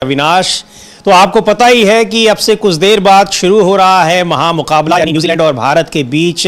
अविनाश, तो आपको पता ही है कि अब से कुछ देर बाद शुरू हो रहा है महामुकाबला, यानी न्यूजीलैंड और भारत के बीच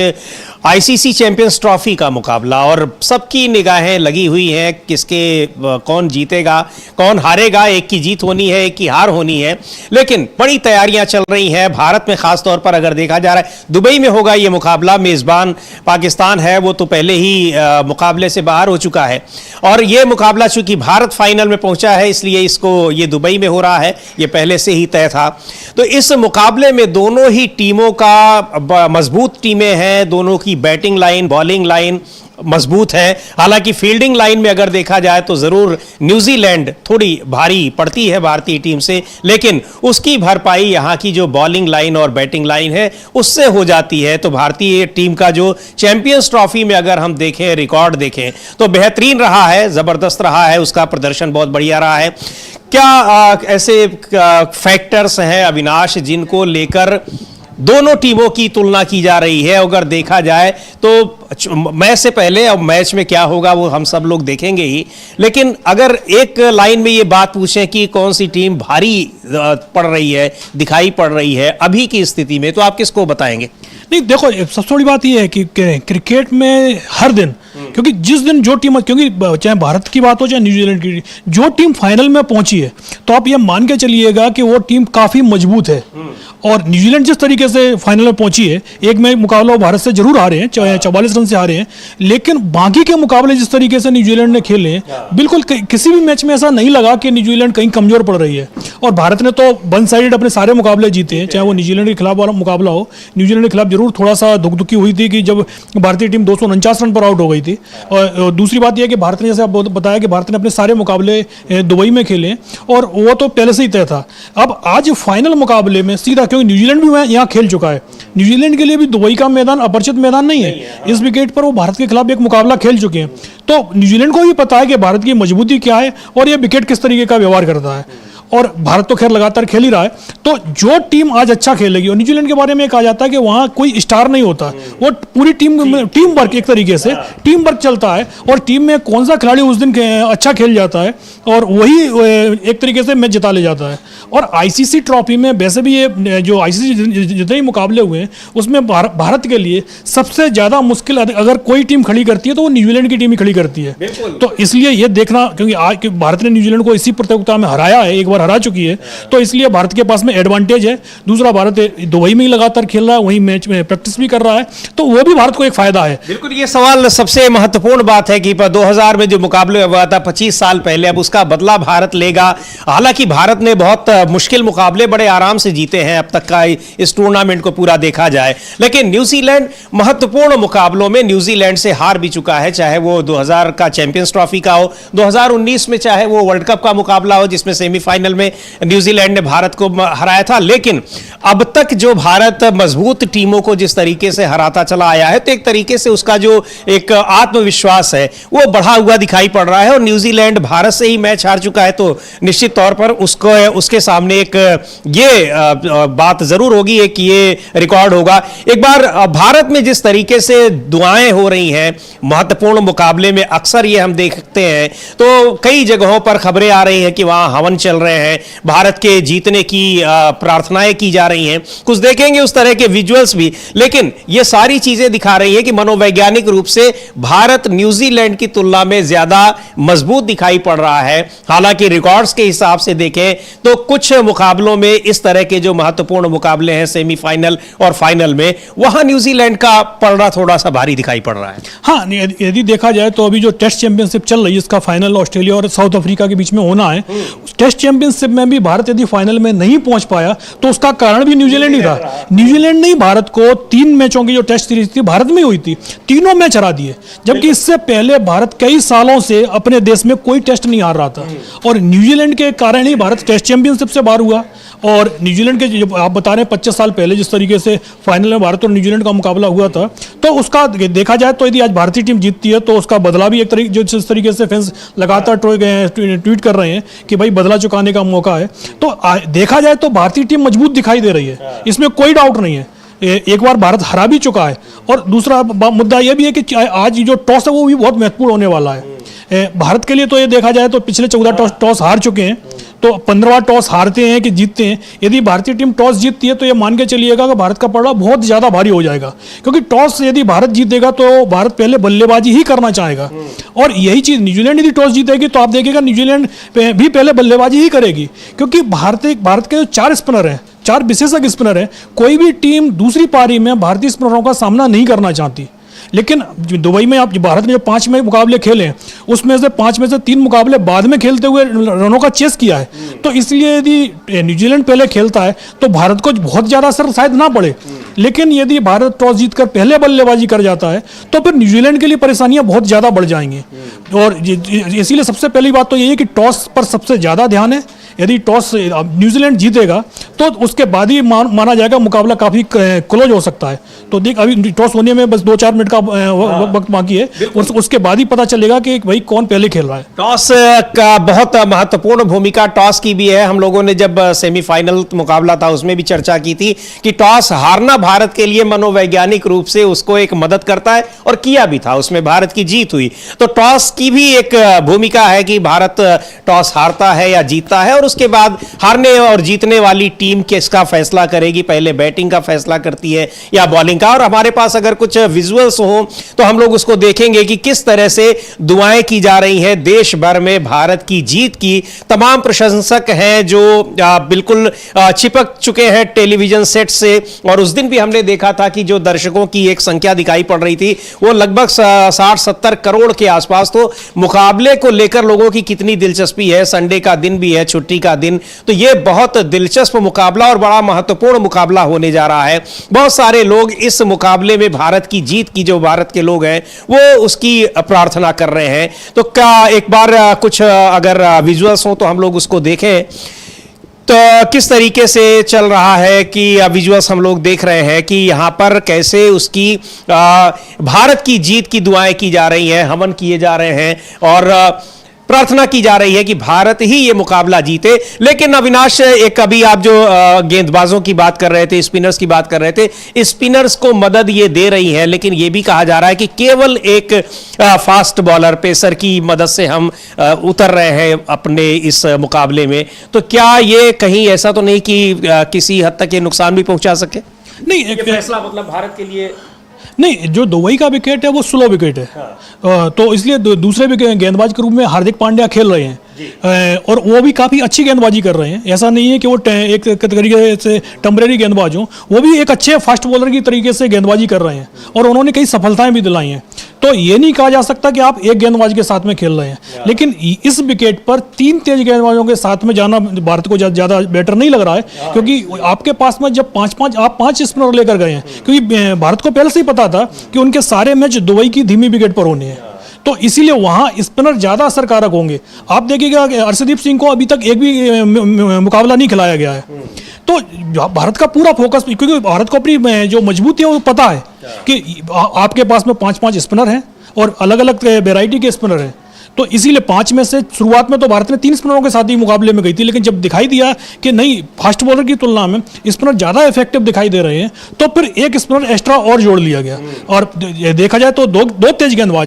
आईसीसी चैंपियंस ट्रॉफी का मुकाबला। और सबकी निगाहें लगी हुई हैं किसके कौन जीतेगा कौन हारेगा। एक की जीत होनी है, एक की हार होनी है, लेकिन बड़ी तैयारियां चल रही हैं भारत में। खासतौर पर अगर देखा जा रहा है दुबई में होगा ये मुकाबला। मेजबान पाकिस्तान है, वो तो पहले ही मुकाबले से बाहर हो चुका है, और ये मुकाबला चूंकि भारत फाइनल में पहुंचा है इसलिए इसको ये दुबई में हो रहा है, ये पहले से ही तय था। तो इस मुकाबले में दोनों ही टीमों का मजबूत टीमें हैं, दोनों की बैटिंग लाइन बॉलिंग लाइन मजबूत है। हालांकि फील्डिंग लाइन में अगर देखा जाए तो जरूर न्यूजीलैंड थोड़ी भारी पड़ती है भारतीय टीम से, लेकिन उसकी भरपाई यहां की जो बॉलिंग लाइन और बैटिंग लाइन है उससे हो जाती है। तो भारतीय टीम का जो चैंपियंस ट्रॉफी में अगर हम देखें, रिकॉर्ड देखें तो बेहतरीन रहा है, जबरदस्त रहा है, उसका प्रदर्शन बहुत बढ़िया रहा है। क्या ऐसे फैक्टर्स हैं अविनाश जिनको लेकर दोनों टीमों की तुलना की जा रही है? अगर देखा जाए तो मैच से पहले, अब मैच में क्या होगा वो हम सब लोग देखेंगे ही, लेकिन अगर एक लाइन में ये बात पूछें कि कौन सी टीम भारी पड़ रही है, दिखाई पड़ रही है अभी की स्थिति में, तो आप किसको बताएंगे? नहीं, देखो सबसे बड़ी बात यह है कि क्रिकेट में हर दिन, क्योंकि जिस दिन जो टीम, क्योंकि चाहे भारत की बात हो चाहे न्यूजीलैंड की, जो टीम फाइनल में पहुंची है तो आप ये मान के चलिएगा कि वो टीम काफी मजबूत है। और न्यूजीलैंड जिस तरीके से फाइनल में पहुंची है, एक मैच मुकाबला भारत से जरूर हारे हैं, 44 रन से हारे हैं, लेकिन बाकी के मुकाबले जिस तरीके से न्यूजीलैंड ने खेले हैं, बिल्कुल किसी भी मैच में ऐसा नहीं लगा कि न्यूजीलैंड कहीं कमजोर पड़ रही है। और भारत ने तो वन साइडेड अपने सारे मुकाबले जीते हैं, चाहे वो न्यूजीलैंड के खिलाफ वाला मुकाबला हो। न्यूजीलैंड के खिलाफ जरूर थोड़ा सा दुखी हुई थी कि जब भारतीय टीम 249 रन पर आउट हो गई थी। और दूसरी बात यह कि भारत ने, जैसे आप बताया कि भारत ने अपने सारे मुकाबले दुबई में खेले और वो तो पहले से ही तय था। अब आज फाइनल मुकाबले में सीधा, क्योंकि न्यूजीलैंड भी यहाँ खेल चुका है, न्यूजीलैंड के लिए भी दुबई का मैदान अपरिचित मैदान नहीं है। इस विकेट पर वो भारत के खिलाफ एक मुकाबला खेल चुके हैं, तो न्यूजीलैंड को भी पता है कि भारत की मजबूती क्या है और ये विकेट किस तरीके का व्यवहार करता है। और भारत तो खैर लगातार खेल ही रहा है, तो जो टीम आज अच्छा खेलेगी, और न्यूजीलैंड के बारे में कहा जाता है कि वहाँ कोई स्टार नहीं होता, वो पूरी टीम वर्क, एक तरीके से टीम वर्क चलता है, और टीम में कौन सा खिलाड़ी उस दिन अच्छा खेल जाता है और वही एक तरीके से मैच जिता ले जाता है। और आईसीसी ट्रॉफी में वैसे भी ये जो आईसीसी जितने ही मुकाबले हुए हैं उसमें भारत के लिए सबसे ज़्यादा मुश्किल अगर कोई टीम खड़ी करती है तो वो न्यूजीलैंड की टीम ही खड़ी करती है। तो इसलिए ये देखना, क्योंकि आज भारत ने न्यूजीलैंड को इसी प्रतियोगिता में हराया है, एक बार हरा चुकी है, तो इसलिए भारत के पास में एडवांटेज है। दूसरा, भारत दुबई में ही लगातार खेल रहा है, वहीं मैच में प्रैक्टिस भी कर रहा है, तो वो भी भारत को एक फायदा है। बिल्कुल, ये सवाल सबसे महत्वपूर्ण बात है कि 2000 में जो मुकाबले हुआ था 25 साल पहले, अब उसका बदला भारत लेगा। हालांकि भारत ने बहुत मुश्किल मुकाबले बड़े आराम से जीते हैं अब तक का इस टूर्नामेंट को पूरा देखा जाए, लेकिन न्यूजीलैंड महत्वपूर्ण मुकाबलों में न्यूजीलैंड से हार भी चुका है, चाहे वो 2000 का चैंपियंस ट्रॉफी का हो, 2019 में चाहे वो वर्ल्ड कप का मुकाबला हो जिसमें सेमीफाइनल में न्यूजीलैंड ने भारत को हराया था। लेकिन अब तक जो भारत मजबूत टीमों को जिस तरीके से हराता चला आया है, तो एक तरीके से उसका जो एक आत्मविश्वास है वो बढ़ा हुआ दिखाई पड़ रहा है। और न्यूजीलैंड भारत से ही मैच हार चुका है, तो निश्चित तौर पर उसके सामने एक ये बात जरूर होगी, एक ये रिकॉर्ड होगा। एक बार भारत में जिस तरीके से दुआएं हो रही हैं महत्वपूर्ण मुकाबले में, अक्सर ये हम देखते हैं, तो कई जगहों पर खबरें आ रही हैं कि वहां हवन चल रहे हैं, भारत के जीतने की प्रार्थनाएं की जा रही हैं। कुछ देखेंगे उस तरह के विजुअल्स भी, लेकिन ये सारी चीजें दिखा रही है कि मनोवैज्ञानिक रूप से भारत न्यूजीलैंड की तुलना में ज्यादा मजबूत दिखाई पड़ रहा है। हालांकि रिकॉर्ड्स के हिसाब से देखें तो कुछ मुकाबलों में, इस तरह के जो महत्वपूर्ण मुकाबले हैं सेमीफाइनल और फाइनल में, वहां न्यूजीलैंड का पलड़ा थोड़ा सा भारी दिखाई पड़ रहा है। हाँ, यदि देखा जाए तो अभी जो टेस्ट चैंपियनशिप चल रही है, इसका फाइनल ऑस्ट्रेलिया और साउथ अफ्रीका के बीच में होना है। टेस्ट चैंपियनशिप में भी भारत यदि फाइनल में नहीं पहुंच पाया तो उसका कारण भी न्यूजीलैंड ही था। न्यूजीलैंड ने भारत को 3 मैचों की जो टेस्ट सीरीज थी भारत में हुई थी, तीनों मैच हरा दिए, जबकि इससे पहले भारत कई सालों से अपने देश में कोई टेस्ट नहीं हार रहा था, और न्यूजीलैंड के कारण ही भारत टेस्ट चैंपियनशिप से बाहर हुआ। और न्यूजीलैंड के, जो आप बता रहे हैं 25 साल पहले जिस तरीके से फाइनल में भारत और न्यूजीलैंड का मुकाबला हुआ था, तो उसका देखा जाए तो यदि आज भारतीय टीम जीतती है तो उसका बदला भी एक तरीके, जो जिस तरीके से फैंस लगातार ट्वीट कर रहे हैं कि भाई बदला चुकाने का मौका है, तो देखा जाए तो भारतीय टीम मजबूत दिखाई दे रही है, इसमें कोई डाउट नहीं है। एक बार भारत हरा भी चुका है, और दूसरा मुद्दा यह भी है कि आज जो टॉस है वो भी बहुत महत्वपूर्ण होने वाला है भारत के लिए। तो ये देखा जाए तो पिछले 14 टॉस हार चुके हैं, तो 15वां टॉस हारते हैं कि जीतते हैं, यदि भारतीय टीम टॉस जीतती है तो ये मान के चलिएगा कि भारत का पलड़ा बहुत ज़्यादा भारी हो जाएगा, क्योंकि टॉस यदि भारत जीतेगा तो भारत पहले बल्लेबाजी ही करना चाहेगा। और यही चीज़ न्यूजीलैंड यदि टॉस जीतेगी तो आप देखिएगा न्यूजीलैंड भी पहले बल्लेबाजी ही करेगी, क्योंकि भारत के जो 4 स्पिनर हैं, 4 विशेषज्ञ स्पिनर हैं, कोई भी टीम दूसरी पारी में भारतीय स्पिनरों का सामना नहीं करना चाहती। लेकिन दुबई में आप भारत ने जो 5 में मुकाबले खेले हैं उसमें से 5 में से 3 मुकाबले बाद में खेलते हुए रनों का चेस किया है, तो इसलिए यदि न्यूजीलैंड पहले खेलता है तो भारत को बहुत ज़्यादा असर शायद ना पड़े। लेकिन यदि भारत टॉस जीतकर पहले बल्लेबाजी कर जाता है तो फिर न्यूजीलैंड के लिए परेशानियां बहुत ज़्यादा बढ़ जाएंगी। और इसीलिए सबसे पहली बात तो यही है कि टॉस पर सबसे ज़्यादा ध्यान है। यदि टॉस न्यूजीलैंड जीतेगा तो उसके बाद ही माना जाएगा मुकाबला काफ़ी क्लोज हो सकता है। तो देख, अभी टॉस होने में बस 2-4 मिनट का वक्त बाकी है, उसके बाद ही पता चलेगा कि भाई कौन पहले खेल रहा है। टॉस का बहुत महत्वपूर्ण भूमिका टॉस की भी है। हम लोगों ने जब सेमीफाइनल मुकाबला था उसमें भी चर्चा की थी कि टॉस हारना भारत के लिए मनोवैज्ञानिक रूप से उसको एक मदद करता है, और किया भी था, उसमें भारत की जीत हुई। तो टॉस की भी एक भूमिका है कि भारत टॉस हारता है या जीतता है, और उसके बाद हारने और जीतने वाली टीम किसका फैसला करेगी, पहले बैटिंग का फैसला करती है या बॉलिंग का। और हमारे पास अगर कुछ विजुअल्स हो तो हम लोग उसको देखेंगे कि किस तरह से दुआएं की जा रही हैं देश भर में भारत की जीत की। तमाम प्रशंसक हैं जो बिल्कुल चिपक चुके हैं टेलीविजन सेट से, और उस दिन भी हमने देखा था कि जो दर्शकों की एक संख्या दिखाई पड़ रही थी वो लगभग 60-70 करोड़ के आसपास। तो मुकाबले को लेकर लोगों की कितनी दिलचस्पी है, संडे का दिन भी है, छुट्टी का दिन, तो ये बहुत दिलचस्प मुकाबला और बड़ा महत्वपूर्ण मुकाबला होने जा रहा है। बहुत सारे लोग इस मुकाबले में भारत की जीत की, जो भारत के लोग हैं वो उसकी प्रार्थना कर रहे हैं। तो क्या एक बार कुछ अगर विजुअल्स हो तो हम लोग उसको देखें, तो किस तरीके से चल रहा है कि विजुअल्स हम लोग देख रहे हैं कि यहां पर कैसे उसकी भारत की जीत की दुआएं की जा रही हैं, हवन किए जा रहे हैं और प्रार्थना की जा रही है कि भारत ही ये मुकाबला जीते। लेकिन अविनाश, एक अभी आप जो गेंदबाजों की बात कर रहे थे, स्पिनर्स की बात कर रहे थे, स्पिनर्स को मदद ये दे रही है, लेकिन ये भी कहा जा रहा है कि केवल एक फास्ट बॉलर पेसर की मदद से हम उतर रहे हैं अपने इस मुकाबले में। तो क्या ये कहीं ऐसा तो नहीं कि किसी हद तक ये नुकसान भी पहुंचा सके? नहीं, ये फैसला मतलब भारत के लिए नहीं, जो दुबई का विकेट है वो स्लो विकेट है। तो इसलिए दूसरे गेंदबाज के रूप में हार्दिक पांड्या खेल रहे हैं, और वो भी काफ़ी अच्छी गेंदबाजी कर रहे हैं। ऐसा नहीं है कि वो एक तरीके से टेम्परेरी गेंदबाज हो, वो भी एक अच्छे फास्ट बॉलर की तरीके से गेंदबाजी कर रहे हैं, और उन्होंने कई सफलताएं भी दिलाई हैं। तो ये नहीं कहा जा सकता कि आप एक गेंदबाज के साथ में खेल रहे हैं, लेकिन इस विकेट पर 3 तेज गेंदबाजों के साथ में जाना भारत को ज़्यादा बेटर नहीं लग रहा है, क्योंकि आपके पास में जब 5 स्पिनर लेकर गए हैं, क्योंकि भारत को पहले से ही पता था कि उनके सारे मैच दुबई की धीमी विकेट पर होने हैं, तो इसीलिए वहां स्पिनर ज्यादा असरकारक होंगे। आप देखिएगा कि अर्शदीप सिंह को अभी तक एक भी मुकाबला नहीं खिलाया गया है। तो भारत का पूरा फोकस, क्योंकि भारत को अपनी जो मजबूती है वो पता है कि आपके पास में 5 स्पिनर हैं और अलग अलग वेराइटी के स्पिनर हैं। तो इसीलिए 5 में से शुरुआत में तो भारत ने 3 स्पिनरों के साथ ही मुकाबले में गई थी, लेकिन जब दिखाई दिया कि नहीं, फास्ट बॉलर की तुलना में स्पिनर ज़्यादा इफेक्टिव दिखाई दे रहे हैं, तो फिर एक स्पिनर एक्स्ट्रा और जोड़ लिया गया। और देखा जाए तो दो तेज गेंदबाज,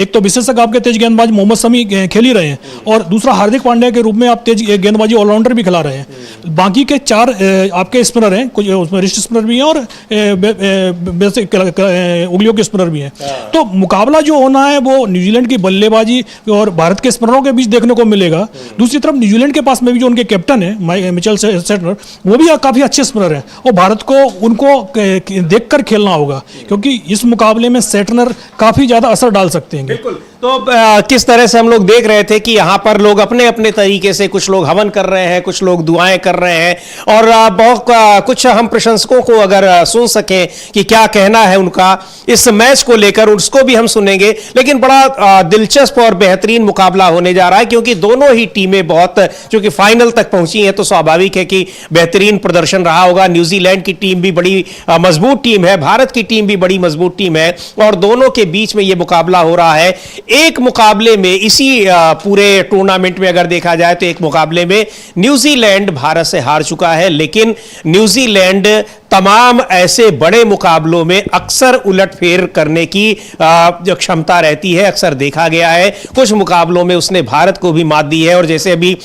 एक तो विशेषज्ञ आपके तेज गेंदबाज मोहम्मद शमी खेल ही रहे हैं, और दूसरा हार्दिक पांड्या के रूप में आप तेज गेंदबाजी ऑलराउंडर भी खिला रहे हैं। बाकी के 4 आपके स्पिनर हैं, कुछ उसमें रिस्ट स्पिनर भी हैं और बेसिक उंगलियों के स्पिनर भी हैं। तो मुकाबला जो होना है वो न्यूजीलैंड की बल्लेबाजी और भारत के स्पिनरों के बीच देखने को मिलेगा। दूसरी तरफ न्यूजीलैंड के पास में भी जो उनके कैप्टन है मिचेल सेटनर, वो भी काफ़ी अच्छे स्पिनर हैं, और भारत को उनको देखकर खेलना होगा, क्योंकि इस मुकाबले में सेटनर काफ़ी ज़्यादा असर डाल सकते हैं। बिल्कुल। तो किस तरह से हम लोग देख रहे थे कि यहाँ पर लोग अपने अपने तरीके से, कुछ लोग हवन कर रहे हैं, कुछ लोग दुआएं कर रहे हैं, और बहुत कुछ हम प्रशंसकों को अगर सुन सकें कि क्या कहना है उनका इस मैच को लेकर, उसको भी हम सुनेंगे। लेकिन बड़ा दिलचस्प और बेहतरीन मुकाबला होने जा रहा है, क्योंकि दोनों ही टीमें बहुत, चूंकि फाइनल तक पहुंची हैं तो स्वाभाविक है कि बेहतरीन प्रदर्शन रहा होगा। न्यूजीलैंड की टीम भी बड़ी मजबूत टीम है, भारत की टीम भी बड़ी मजबूत टीम है, और दोनों के बीच में यह मुकाबला हो रहा है। एक मुकाबले में, इसी पूरे टूर्नामेंट में अगर देखा जाए तो एक मुकाबले में न्यूजीलैंड भारत से हार चुका है, लेकिन न्यूजीलैंड तमाम ऐसे बड़े मुकाबलों में अक्सर उलटफेर करने की जो क्षमता रहती है, अक्सर देखा गया है। कुछ मुकाबलों में उसने भारत को भी मात दी है, और जैसे अभी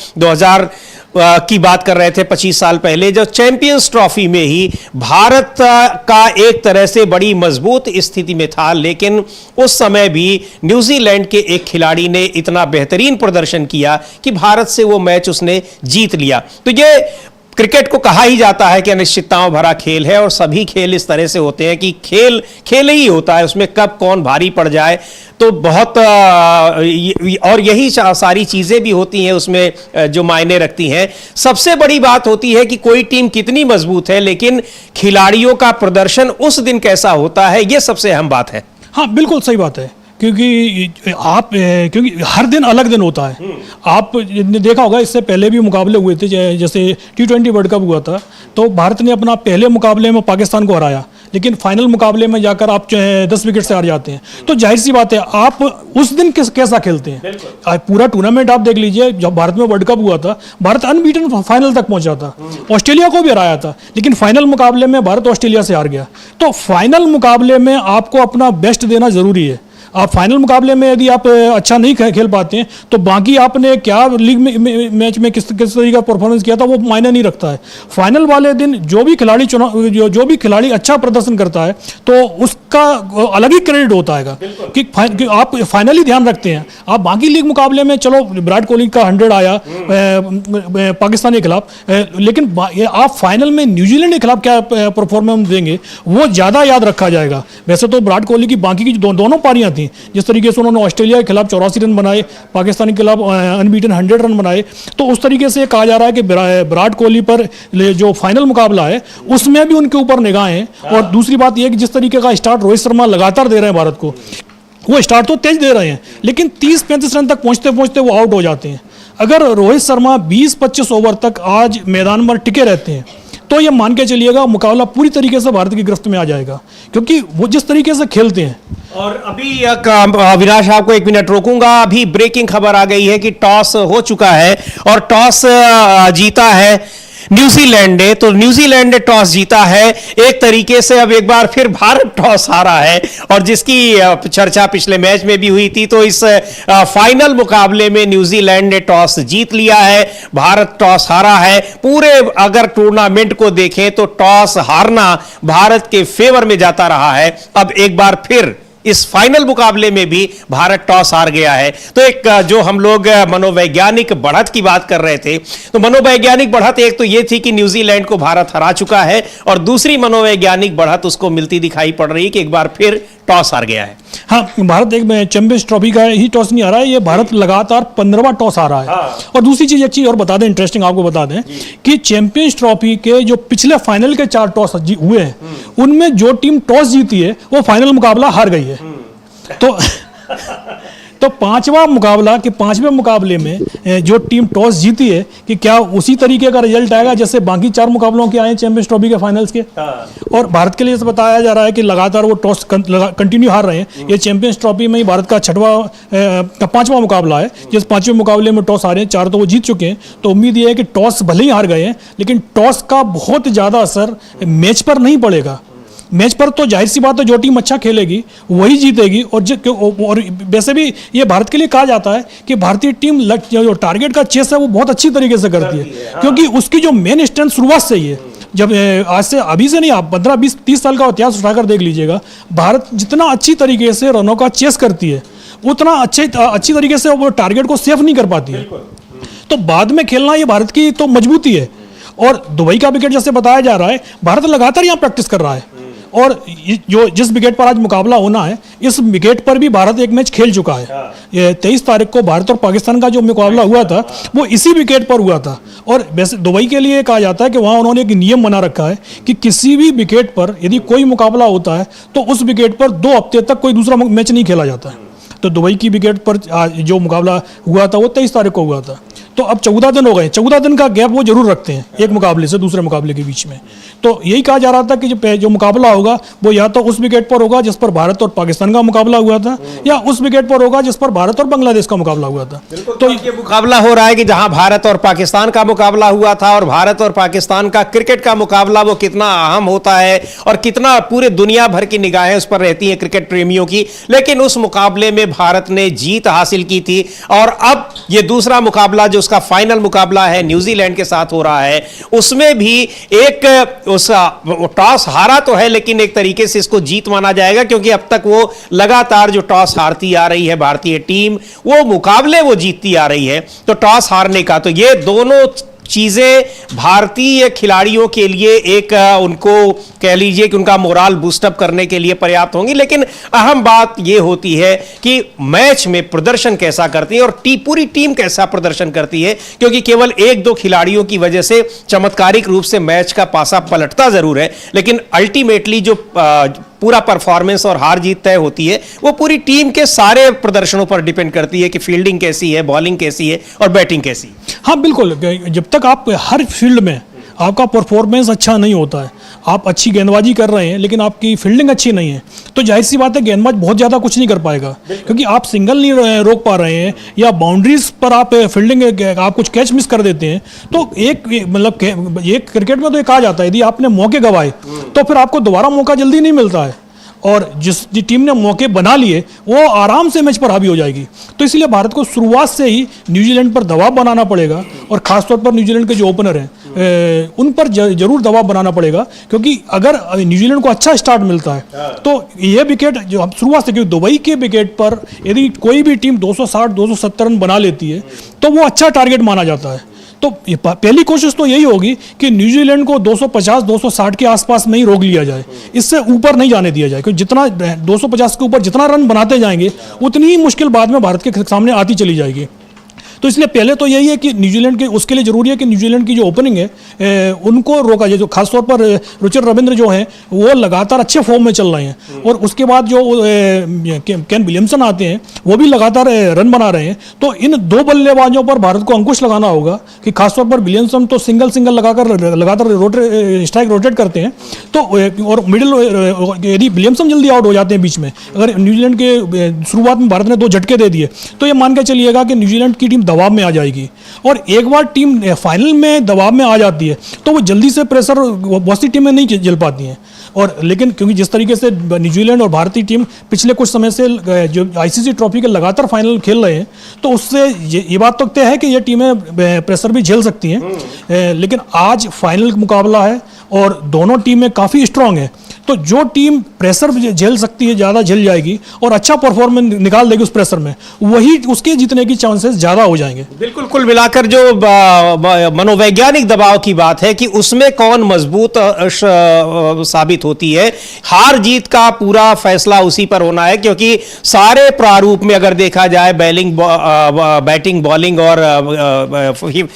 की बात कर रहे थे 25 साल पहले, जो चैंपियंस ट्रॉफी में ही भारत का एक तरह से बड़ी मजबूत स्थिति में था, लेकिन उस समय भी न्यूजीलैंड के एक खिलाड़ी ने इतना बेहतरीन प्रदर्शन किया कि भारत से वो मैच उसने जीत लिया। तो ये क्रिकेट को कहा ही जाता है कि अनिश्चितताओं भरा खेल है, और सभी खेल इस तरह से होते हैं कि खेल खेल ही होता है, उसमें कब कौन भारी पड़ जाए तो बहुत और यही सारी चीजें भी होती हैं उसमें जो मायने रखती हैं। सबसे बड़ी बात होती है कि कोई टीम कितनी मजबूत है, लेकिन खिलाड़ियों का प्रदर्शन उस दिन कैसा होता है, यह सबसे अहम बात है। हाँ, बिल्कुल सही बात है, क्योंकि हर दिन अलग दिन होता है। आपने देखा होगा इससे पहले भी मुकाबले हुए थे, जैसे T20 वर्ल्ड कप हुआ था, तो भारत ने अपना पहले मुकाबले में पाकिस्तान को हराया, लेकिन फाइनल मुकाबले में जाकर आप 10 विकेट से हार जाते हैं। तो जाहिर सी बात है, आप उस दिन कैसा खेलते हैं। पूरा टूर्नामेंट आप देख लीजिए, जब भारत में वर्ल्ड कप हुआ था, भारत अनबीटन फाइनल तक पहुंचा था, ऑस्ट्रेलिया को भी हराया था, लेकिन फाइनल मुकाबले में भारत ऑस्ट्रेलिया से हार गया। तो फाइनल मुकाबले में आपको अपना बेस्ट देना जरूरी है। आप फाइनल मुकाबले में यदि आप अच्छा नहीं खेल पाते हैं, तो बाकी आपने क्या लीग में मैच में किस तरीके का परफॉर्मेंस किया था वो मायने नहीं रखता है। फाइनल वाले दिन जो भी खिलाड़ी अच्छा प्रदर्शन करता है, तो उसका अलग ही क्रेडिट होता है कि आप फाइनली ध्यान रखते हैं। आप बाकी लीग मुकाबले में चलो विराट कोहली का 100 आया पाकिस्तान के खिलाफ, लेकिन आप फाइनल में न्यूजीलैंड के खिलाफ क्या परफॉर्मेंस देंगे वो ज़्यादा याद रखा जाएगा। वैसे तो विराट कोहली की बाकी की दोनों पारियां थी, जिस तरीके से उन्होंने ऑस्ट्रेलिया के खिलाफ 84 रन बनाए, पाकिस्तान के खिलाफ अनबीटन 100 रन बनाए, तो उस तरीके से कहा जा रहा है कि विराट कोहली पर जो फाइनल मुकाबला है उसमें भी उनके ऊपर निगाहें हैं। और दूसरी बात यह कि जिस तरीके का स्टार्ट रोहित शर्मा लगातार दे रहे हैं भारत को, वो स्टार्ट तो तेज दे रहे हैं, लेकिन 30-35 रन तक पहुंचते पहुंचते वो आउट हो जाते हैं। अगर रोहित शर्मा 20-25 ओवर तक आज मैदान पर टिके रहते हैं, तो ये मान के चलिएगा मुकाबला पूरी तरीके से भारत की गिरफ्त में आ जाएगा, क्योंकि वो जिस तरीके से खेलते हैं। और अभी अविनाश, आपको 1 मिनट रोकूंगा। अभी ब्रेकिंग खबर आ गई है कि टॉस हो चुका है और टॉस जीता है न्यूजीलैंड ने। तो न्यूजीलैंड ने टॉस जीता है एक तरीके से। अब एक बार फिर भारत टॉस हारा है, और जिसकी चर्चा पिछले मैच में भी हुई थी, तो इस फाइनल मुकाबले में न्यूजीलैंड ने टॉस जीत लिया है, भारत टॉस हारा है। पूरे अगर टूर्नामेंट को देखें तो टॉस हारना भारत के फेवर में जाता रहा है। अब एक बार फिर इस फाइनल मुकाबले में भी भारत टॉस हार गया है। तो एक जो हम लोग मनोवैज्ञानिक बढ़त की बात कर रहे थे, तो मनोवैज्ञानिक बढ़त एक तो ये थी कि न्यूजीलैंड को भारत हरा चुका है, और दूसरी मनोवैज्ञानिक बढ़त उसको मिलती दिखाई पड़ रही कि एक बार फिर टॉस हार गया है। हाँ, भारत एक चैंपियंस ट्रॉफी का ही टॉस नहीं हारा है, ये भारत लगातार 15वां टॉस हारा है। और दूसरी चीज, एक चीज और बता दें, इंटरेस्टिंग आपको बता दें कि चैंपियंस ट्रॉफी के जो पिछले फाइनल के 4 टॉस हुए हैं, उनमें जो टीम टॉस जीती है वो फाइनल मुकाबला हार गई है। तो पांचवें मुकाबले में जो टीम टॉस जीती है, कि क्या उसी तरीके का रिजल्ट आएगा जैसे बाकी 4 मुकाबलों के आए चैंपियंस ट्रॉफी के फाइनल्स के। और भारत के लिए बताया जा रहा है कि लगातार वो टॉस कंटिन्यू हार रहे हैं। ये चैंपियंस ट्रॉफी में ही भारत का 5वां मुकाबला है, जिस 5वें मुकाबले में टॉस हारे हैं, 4 तो वो जीत चुके हैं। तो उम्मीद ये है कि टॉस भले ही हार गए हैं, लेकिन टॉस का बहुत ज़्यादा असर मैच पर नहीं पड़ेगा। मैच पर तो जाहिर सी बात है, जो टीम अच्छा खेलेगी वही जीतेगी। और वैसे भी ये भारत के लिए कहा जाता है कि भारतीय टीम जो टारगेट का चेस है वो बहुत अच्छी तरीके से करती है, क्योंकि उसकी जो मेन स्ट्रेंथ शुरुआत से ही है। जब आज से अभी से नहीं, आप 15, 20, 30 साल का इतिहास उठाकर देख लीजिएगा, भारत जितना अच्छी तरीके से रनों का चेस करती है, उतना अच्छी तरीके से वो टारगेट को सेफ नहीं कर पाती है। तो बाद में खेलना ये भारत की तो मजबूती है। और दुबई का विकेट जैसे बताया जा रहा है, भारत लगातार यहाँ प्रैक्टिस कर रहा है, और जो जिस विकेट पर आज मुकाबला होना है, इस विकेट पर भी भारत एक मैच खेल चुका है। ये 23 तारीख को भारत और पाकिस्तान का जो मुकाबला हुआ था, वो इसी विकेट पर हुआ था। और वैसे दुबई के लिए कहा जाता है कि वहाँ उन्होंने एक नियम बना रखा है कि किसी भी विकेट पर यदि कोई मुकाबला होता है, तो उस विकेट पर 2 हफ्ते तक कोई दूसरा मैच नहीं खेला जाता है। तो दुबई की विकेट पर जो मुकाबला हुआ था वो 23 तारीख को हुआ था। तो अब 14 दिन हो गए, 14 दिन का गैप वो जरूर रखते हैं एक मुकाबले से दूसरे मुकाबले के बीच में। तो यही कहा जा रहा था कि जो मुकाबला होगा वो या तो उस विकेट पर होगा जिस पर भारत और पाकिस्तान का मुकाबला हुआ था, या उस विकेट पर होगा जिस पर भारत और बांग्लादेश का मुकाबला हुआ था। तो ये मुकाबला हो रहा है कि जहां भारत और पाकिस्तान का मुकाबला हुआ था, और भारत और पाकिस्तान का क्रिकेट का मुकाबला वो कितना अहम होता है और कितना पूरे दुनिया भर की निगाहें उस पर रहती हैं क्रिकेट प्रेमियों की। लेकिन उस मुकाबले में भारत ने जीत हासिल की थी, और अब ये दूसरा मुकाबला जो उसका फाइनल मुकाबला है न्यूजीलैंड के साथ हो रहा है, उसमें भी एक उसका टॉस हारा तो है, लेकिन एक तरीके से इसको जीत माना जाएगा क्योंकि अब तक वो लगातार जो टॉस हारती आ रही है भारतीय टीम, वो मुकाबले वो जीतती आ रही है। तो टॉस हारने का तो ये दोनों चीजें भारतीय खिलाड़ियों के लिए एक उनको कह लीजिए कि उनका मोराल बूस्टअप करने के लिए पर्याप्त होंगी, लेकिन अहम बात यह होती है कि मैच में प्रदर्शन कैसा करती है और पूरी टीम कैसा प्रदर्शन करती है, क्योंकि केवल एक दो खिलाड़ियों की वजह से चमत्कारिक रूप से मैच का पासा पलटता जरूर है, लेकिन अल्टीमेटली जो पूरा परफॉर्मेंस और हार जीत तय होती है वो पूरी टीम के सारे प्रदर्शनों पर डिपेंड करती है कि फील्डिंग कैसी है, बॉलिंग कैसी है और बैटिंग कैसी। हाँ बिल्कुल, जब तक आप हर फील्ड में आपका परफॉर्मेंस अच्छा नहीं होता है, आप अच्छी गेंदबाजी कर रहे हैं लेकिन आपकी फील्डिंग अच्छी नहीं है, तो जाहिर सी बात है गेंदबाज बहुत ज़्यादा कुछ नहीं कर पाएगा, क्योंकि आप सिंगल नहीं रोक पा रहे हैं या बाउंड्रीज पर आप फील्डिंग आप कुछ कैच मिस कर देते हैं। तो एक क्रिकेट में तो एक आ जाता है, यदि आपने मौके गंवाए तो फिर आपको दोबारा मौका जल्दी नहीं मिलता है, और जिस टीम ने मौके बना लिए वो आराम से मैच पर हावी हो जाएगी। तो इसलिए भारत को शुरुआत से ही न्यूजीलैंड पर दबाव बनाना पड़ेगा, और खासतौर पर न्यूजीलैंड के जो ओपनर हैं उन पर जरूर दबाव बनाना पड़ेगा, क्योंकि अगर न्यूजीलैंड को अच्छा स्टार्ट मिलता है तो ये विकेट जो हम शुरुआत से, क्योंकि दुबई के विकेट पर यदि कोई भी टीम 260-270 रन बना लेती है तो वो अच्छा टारगेट माना जाता है। तो पहली कोशिश तो यही होगी कि न्यूजीलैंड को 250-260 के आसपास में ही रोक लिया जाए, इससे ऊपर नहीं जाने दिया जाए, क्योंकि जितना 250 के ऊपर जितना रन बनाते जाएंगे उतनी ही मुश्किल बाद में भारत के सामने आती चली जाएगी। तो इसलिए पहले तो यही है कि न्यूजीलैंड के उसके लिए जरूरी है कि न्यूजीलैंड की जो ओपनिंग है उनको रोका जाए। जो खासतौर पर रुचिर रविंद्र जो हैं वो लगातार अच्छे फॉर्म में चल रहे हैं, और उसके बाद जो केन विलियमसन आते हैं वो भी लगातार रन बना रहे हैं। तो इन दो बल्लेबाजों पर भारत को अंकुश लगाना होगा कि खासतौर पर विलियमसन तो सिंगल लगातार स्ट्राइक रोटेट करते हैं, तो और मिडिल यदि विलियमसन जल्दी आउट हो जाते हैं बीच में, अगर न्यूजीलैंड के शुरुआत में भारत ने 2 झटके दे दिए तो ये मान के चलिएगा कि न्यूजीलैंड की टीम दबाव में आ जाएगी। और एक बार टीम फाइनल में दबाव में आ जाती है तो वो जल्दी से प्रेशर बहुत सी टीमें नहीं झेल पाती हैं। और लेकिन क्योंकि जिस तरीके से न्यूजीलैंड और भारतीय टीम पिछले कुछ समय से जो आईसीसी ट्रॉफी के लगातार फाइनल खेल रहे हैं, तो उससे ये बात तो तय है कि ये टीमें प्रेशर भी झेल सकती हैं। लेकिन आज फाइनल मुकाबला है और दोनों टीमें काफ़ी स्ट्रांग हैं, तो जो टीम प्रेशर झेल सकती है ज़्यादा झेल जाएगी और अच्छा परफॉर्मेंस निकाल देगी उस प्रेशर में, वही उसके जीतने की चांसेस ज़्यादा हो जाएंगे। बिल्कुल, कुल मिलाकर जो मनोवैज्ञानिक दबाव की बात है कि उसमें कौन मजबूत साबित होती है, हार जीत का पूरा फैसला उसी पर होना है, क्योंकि सारे प्रारूप में अगर देखा जाए बैटिंग, बॉलिंग और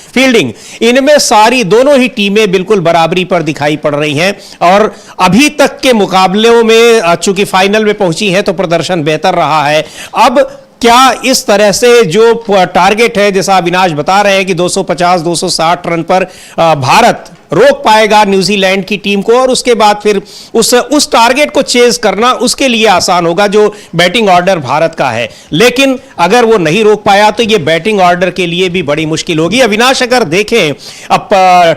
फील्डिंग, इनमें सारी दोनों ही टीमें बिल्कुल बराबरी पर दिखाई पड़ रही हैं। और अभी तक के मुकाबलों में चूंकि फाइनल में पहुंची है तो प्रदर्शन बेहतर रहा है। अब क्या इस तरह से जो टारगेट है, जैसा अविनाश बता रहे हैं कि 250-260 रन पर भारत रोक पाएगा न्यूजीलैंड की टीम को, और उसके बाद फिर उस टारगेट को चेज करना उसके लिए आसान होगा जो बैटिंग ऑर्डर भारत का है। लेकिन अगर वो नहीं रोक पाया तो ये बैटिंग ऑर्डर के लिए भी बड़ी मुश्किल होगी। अविनाश, अगर देखें अब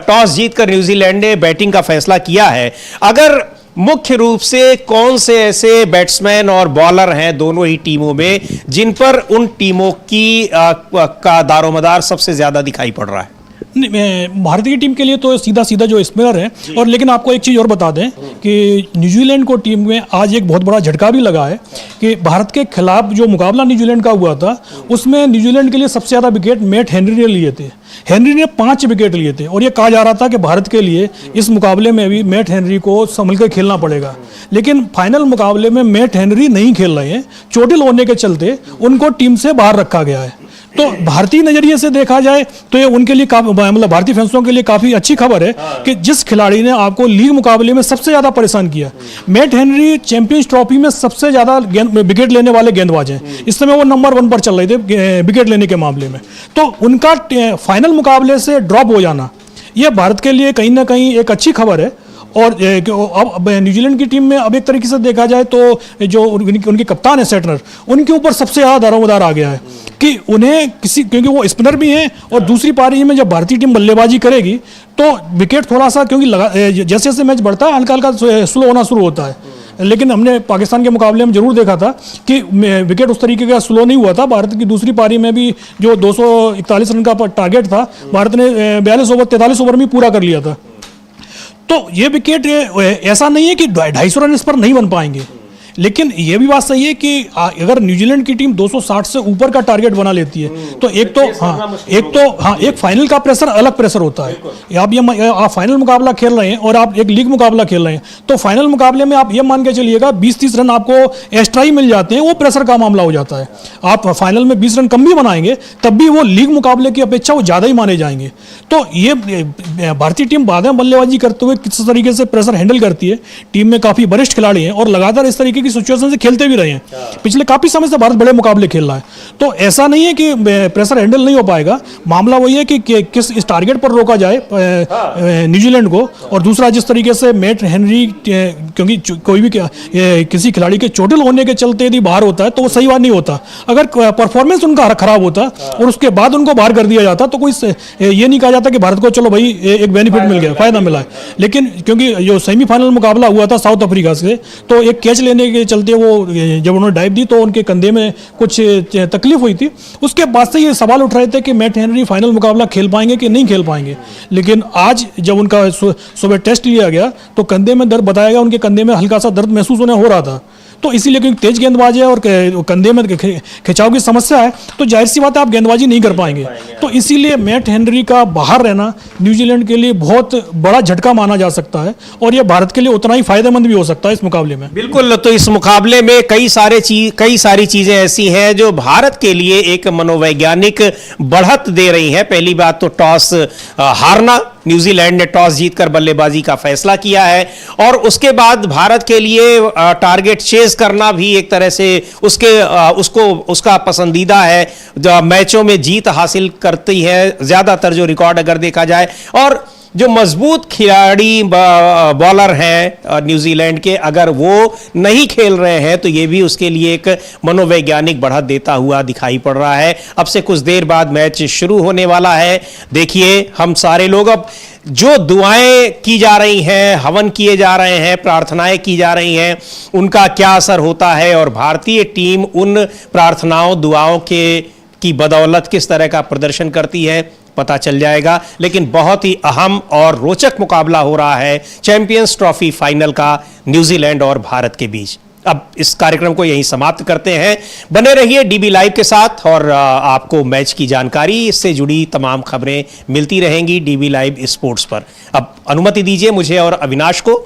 टॉस जीतकर न्यूजीलैंड ने बैटिंग का फैसला किया है, अगर मुख्य रूप से कौन से ऐसे बैट्समैन और बॉलर हैं दोनों ही टीमों में जिन पर उन टीमों की का दारोमदार सबसे ज्यादा दिखाई पड़ रहा है? भारतीय टीम के लिए तो सीधा जो स्पिनर है। और लेकिन आपको एक चीज़ और बता दें कि न्यूजीलैंड को टीम में आज एक बहुत बड़ा झटका भी लगा है कि भारत के खिलाफ जो मुकाबला न्यूजीलैंड का हुआ था उसमें न्यूजीलैंड के लिए सबसे ज़्यादा विकेट मैट हेनरी ने लिए थे। हेनरी ने 5 विकेट लिए थे, और ये कहा जा रहा था कि भारत के लिए इस मुकाबले में भी मैट हेनरी को संभल कर खेलना पड़ेगा। लेकिन फाइनल मुकाबले में मैट हेनरी नहीं खेल रहे हैं, चोटिल होने के चलते उनको टीम से बाहर रखा गया है। तो भारतीय नजरिए से देखा जाए तो ये उनके लिए मतलब भारतीय फैंसों के लिए काफी अच्छी खबर है कि जिस खिलाड़ी ने आपको लीग मुकाबले में सबसे ज्यादा परेशान किया, मैट हेनरी चैंपियंस ट्रॉफी में सबसे ज्यादा विकेट लेने वाले गेंदबाज हैं, इस समय वो नंबर 1 पर चल रहे थे विकेट लेने के मामले में। तो उनका फाइनल मुकाबले से ड्रॉप हो जाना यह भारत के लिए कहीं ना कहीं एक अच्छी खबर है। और अब न्यूजीलैंड की टीम में अब एक तरीके से देखा जाए तो जो उनके कप्तान है सेटनर, उनके ऊपर सबसे ज़्यादा दारोमदार आ गया है कि उन्हें क्योंकि वो स्पिनर भी हैं, और दूसरी पारी में जब भारतीय टीम बल्लेबाजी करेगी तो विकेट थोड़ा सा, क्योंकि जैसे जैसे मैच बढ़ता है हल्का हल्का स्लो होना शुरू होता है। लेकिन हमने पाकिस्तान के मुकाबले में जरूर देखा था कि विकेट उस तरीके का स्लो नहीं हुआ था। भारत की दूसरी पारी में भी जो 241 रन का टारगेट था, भारत ने 42 ओवर 43 ओवर में पूरा कर लिया था। तो ये विकेट ऐसा नहीं है कि 250 रन इस पर नहीं बन पाएंगे, लेकिन ये भी बात सही है कि अगर न्यूजीलैंड की टीम 260 से ऊपर का टारगेट बना लेती है तो एक फाइनल का प्रेशर अलग प्रेशर होता है। आप फाइनल मुकाबला खेल रहे हैं और आप एक लीग मुकाबला खेल रहे हैं, तो फाइनल मुकाबले में आप ये मान के चलिएगा 20-30 रन आपको एक्स्ट्रा ही मिल जाते हैं, वो प्रेशर का मामला हो जाता है। आप फाइनल में 20 रन कम भी बनाएंगे तब भी वो लीग मुकाबले की अपेक्षा वो ज़्यादा ही माने जाएंगे। तो ये भारतीय टीम बाद में बल्लेबाजी करते हुए किस तरीके से प्रेशर हैंडल करती है, टीम में काफ़ी वरिष्ठ खिलाड़ी हैं और लगातार इस तरीके की सिचुएशन से खेलते भी रहे हैं। पिछले काफी समय से भारत बड़े मुकाबले खेल रहा है, तो ऐसा नहीं है कि प्रेशर हैंडल नहीं हो पाएगा। मामला वही है कि किस इस टारगेट पर रोका जाए न्यूजीलैंड को, और दूसरा जिस तरीके से मैट हेनरी, क्योंकि कोई भी किसी खिलाड़ी के चोटिल होने के चलते यदि बाहर होता है तो वो सही बात नहीं होता। अगर परफॉर्मेंस उनका खराब होता और उसके बाद उनको बाहर कर दिया जाता तो कोई ये नहीं कहा जाता कि भारत को चलो भाई एक बेनिफिट मिल गया, फायदा मिला है। लेकिन क्योंकि जो सेमीफाइनल मुकाबला हुआ था साउथ अफ्रीका से, तो एक कैच लेने के चलते वो जब उन्होंने डाइव दी तो उनके कंधे में कुछ तकलीफ हुई थी। उसके बाद से ये सवाल उठ रहे थे कि मैट हेनरी फाइनल मुकाबला खेल पाएंगे कि नहीं खेल पाएंगे। लेकिन आज जब उनका सुबह टेस्ट लिया गया तो कंधे में दर्द बताया गया, उनके कंधे में हल्का सा दर्द महसूस उन्हें हो रहा था। तो इसीलिए क्योंकि तेज गेंदबाज है और कंधे में खिंचाव की समस्या है, तो जाहिर सी बात है आप गेंदबाजी नहीं कर पाएंगे। तो इसीलिए मैट हेनरी का बाहर रहना न्यूजीलैंड के लिए बहुत बड़ा झटका माना जा सकता है और ये भारत के लिए उतना ही फायदेमंद भी हो सकता है इस मुकाबले में। बिल्कुल, तो इस मुकाबले में कई सारी चीजें ऐसी हैं जो भारत के लिए एक मनोवैज्ञानिक बढ़त दे रही हैं। पहली बात तो टॉस हारना, न्यूजीलैंड ने टॉस जीतकर बल्लेबाजी का फैसला किया है, और उसके बाद भारत के लिए टारगेट चेज करना भी एक तरह से उसका पसंदीदा है। जो मैचों में जीत हासिल करती है ज्यादातर, जो रिकॉर्ड अगर देखा जाए, और जो मजबूत खिलाड़ी बॉलर हैं न्यूजीलैंड के, अगर वो नहीं खेल रहे हैं तो ये भी उसके लिए एक मनोवैज्ञानिक बढ़त देता हुआ दिखाई पड़ रहा है। अब से कुछ देर बाद मैच शुरू होने वाला है। देखिए, हम सारे लोग अब जो दुआएं की जा रही हैं, हवन किए जा रहे हैं, प्रार्थनाएं की जा रही हैं, उनका क्या असर होता है और भारतीय टीम उन प्रार्थनाओं दुआओं की बदौलत किस तरह का प्रदर्शन करती है, पता चल जाएगा। लेकिन बहुत ही अहम और रोचक मुकाबला हो रहा है चैंपियंस ट्रॉफी फाइनल का न्यूजीलैंड और भारत के बीच। अब इस कार्यक्रम को यहीं समाप्त करते हैं। बने रहिए डीबी लाइव के साथ और आपको मैच की जानकारी, इससे जुड़ी तमाम खबरें मिलती रहेंगी डीबी लाइव स्पोर्ट्स पर। अब अनुमति दीजिए मुझे और अविनाश को